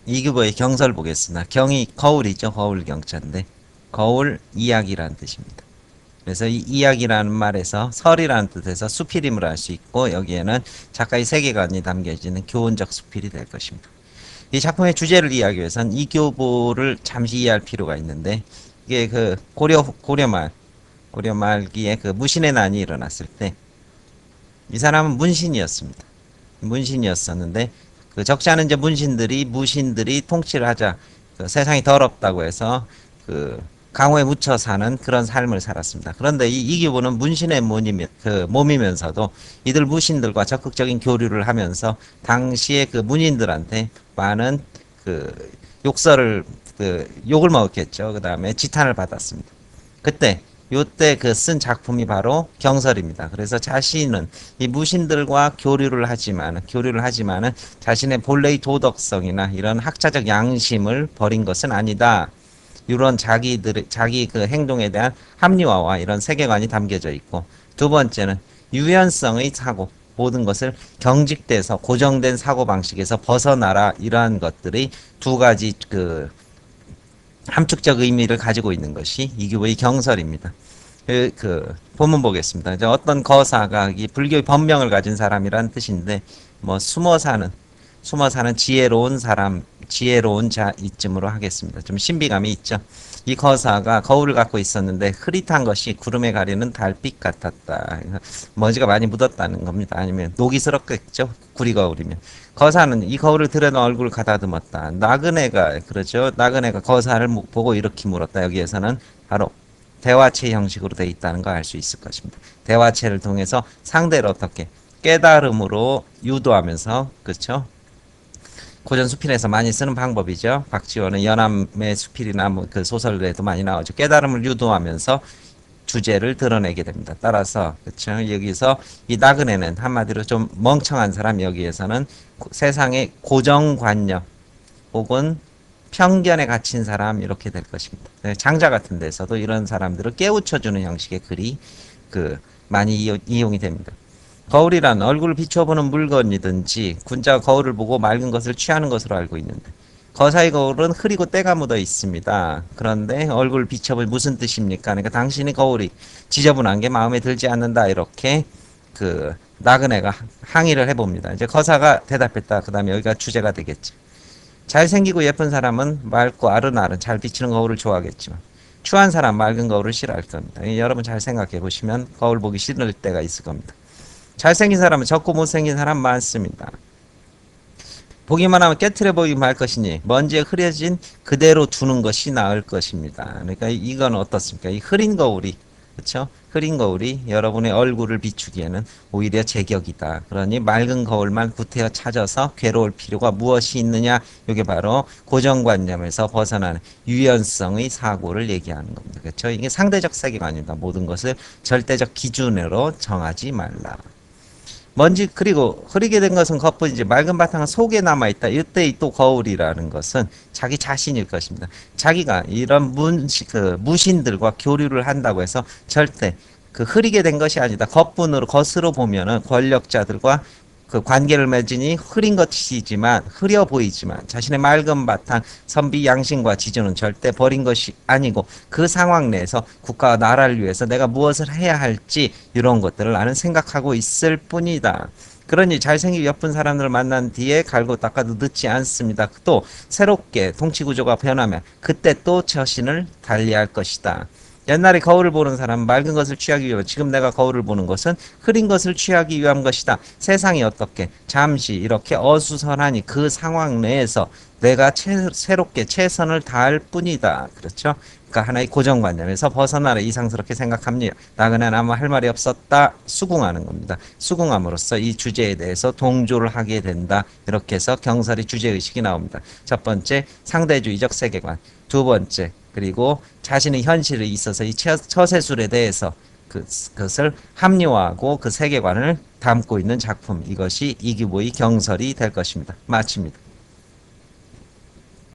이규보의 경설 보겠습니다. 경이 거울이죠. 거울 경자인데 거울 이야기라는 뜻입니다. 그래서 이 이야기라는 말에서 설이라는 뜻에서 수필임을 알 수 있고 여기에는 작가의 세계관이 담겨지는 교훈적 수필이 될 것입니다. 이 작품의 주제를 이해하기 위해서는 이교보를 잠시 이해할 필요가 있는데 이게 그 고려 말기에 그 무신의 난이 일어났을 때 이 사람은 문신이었습니다. 문신이었었는데 그 적지 않은 이제 무신들이 통치를 하자 그 세상이 더럽다고 해서 그 강호에 묻혀 사는 그런 삶을 살았습니다. 그런데 이 이규보는 문신의 몸이면서도 이들 무신들과 적극적인 교류를 하면서 당시에 그 문인들한테 많은 그 욕을 먹었겠죠. 그 다음에 지탄을 받았습니다. 그때 요때 그 쓴 작품이 바로 경설입니다. 그래서 자신은 이 무신들과 교류를 하지만은 자신의 본래의 도덕성이나 이런 학자적 양심을 버린 것은 아니다. 이런 자기 그 행동에 대한 합리화와 이런 세계관이 담겨져 있고, 두 번째는 유연성의 사고, 모든 것을 경직돼서 고정된 사고 방식에서 벗어나라, 이러한 것들이 두 가지 그 함축적 의미를 가지고 있는 것이 이규보의 경설입니다. 본문 보겠습니다. 이제 어떤 거사가 이 불교의 법명을 가진 사람이란 뜻인데, 뭐 숨어 사는 지혜로운 사람, 지혜로운 자 이쯤으로 하겠습니다. 좀 신비감이 있죠. 이 거사가 거울을 갖고 있었는데 흐릿한 것이 구름에 가리는 달빛 같았다. 먼지가 많이 묻었다는 겁니다. 아니면 녹이 슬었겠죠. 구리 거울이면. 거사는 이 거울을 들여다 얼굴을 가다듬었다. 나그네가 그렇죠. 나그네가 거사를 보고 이렇게 물었다. 여기에서는 바로 대화체 형식으로 되어 있다는 걸 알 수 있을 것입니다. 대화체를 통해서 상대를 어떻게 깨달음으로 유도하면서, 그렇죠? 고전 수필에서 많이 쓰는 방법이죠. 박지원은 연암의 수필이나 뭐 그 소설에도 많이 나오죠. 깨달음을 유도하면서 주제를 드러내게 됩니다. 따라서 그렇죠. 여기서 이 나그네는 한마디로 좀 멍청한 사람, 여기에서는 세상의 고정관념 혹은 편견에 갇힌 사람, 이렇게 될 것입니다. 장자 같은 데서도 이런 사람들을 깨우쳐주는 형식의 글이 많이 이용이 됩니다. 거울이란 얼굴을 비춰보는 물건이든지 군자가 거울을 보고 맑은 것을 취하는 것으로 알고 있는데, 거사의 거울은 흐리고 때가 묻어 있습니다. 그런데 얼굴을 비춰보면 무슨 뜻입니까? 그러니까 당신의 거울이 지저분한 게 마음에 들지 않는다, 이렇게 나그네가 항의를 해봅니다. 이제 거사가 대답했다. 그 다음에 여기가 주제가 되겠죠. 잘생기고 예쁜 사람은 맑고 아른아른 잘 비치는 거울을 좋아하겠지만 추한 사람 맑은 거울을 싫어할 겁니다. 여러분 잘 생각해 보시면 거울 보기 싫을 때가 있을 겁니다. 잘생긴 사람은 적고 못생긴 사람 많습니다. 보기만 하면 깨트려 보이기만 할 것이니 먼지에 흐려진 그대로 두는 것이 나을 것입니다. 그러니까 이건 어떻습니까? 이 흐린 거울이, 그렇죠? 흐린 거울이 여러분의 얼굴을 비추기에는 오히려 제격이다. 그러니 맑은 거울만 구태여 찾아서 괴로울 필요가 무엇이 있느냐? 이게 바로 고정관념에서 벗어나는 유연성의 사고를 얘기하는 겁니다. 그렇죠? 이게 상대적 세계관입니다. 모든 것을 절대적 기준으로 정하지 말라. 그리고 흐리게 된 것은 겉뿐이지 맑은 바탕은 속에 남아있다. 이때의 또 거울이라는 것은 자기 자신일 것입니다. 자기가 이런 무신들과 교류를 한다고 해서 절대 흐리게 된 것이 아니다. 겉으로 보면은 권력자들과 관계를 맺으니 흐려 보이지만 자신의 맑은 바탕, 선비 양심과 지조는 절대 버린 것이 아니고 그 상황 내에서 국가와 나라를 위해서 내가 무엇을 해야 할지 이런 것들을 나는 생각하고 있을 뿐이다. 그러니 잘생기고 예쁜 사람들을 만난 뒤에 갈고 닦아도 늦지 않습니다. 또 새롭게 통치구조가 변하면 그때 또 처신을 달리할 것이다. 옛날에 거울을 보는 사람은 맑은 것을 취하기 위하고 지금 내가 거울을 보는 것은 흐린 것을 취하기 위한 것이다. 세상이 어떻게 잠시 이렇게 어수선하니 그 상황 내에서 내가 새롭게 최선을 다할 뿐이다. 그렇죠? 그러니까 하나의 고정관념에서 벗어나라, 이상스럽게 생각합니다. 나그네는 아무 할 말이 없었다. 수긍하는 겁니다. 수긍함으로써 이 주제에 대해서 동조를 하게 된다. 이렇게 해서 경설의 주제의식이 나옵니다. 첫 번째, 상대주의적 세계관. 두 번째, 그리고 자신의 현실에 있어서 이 처세술에 대해서 그것을 합리화하고 그 세계관을 담고 있는 작품, 이것이 이규보의 경설이 될 것입니다. 마칩니다.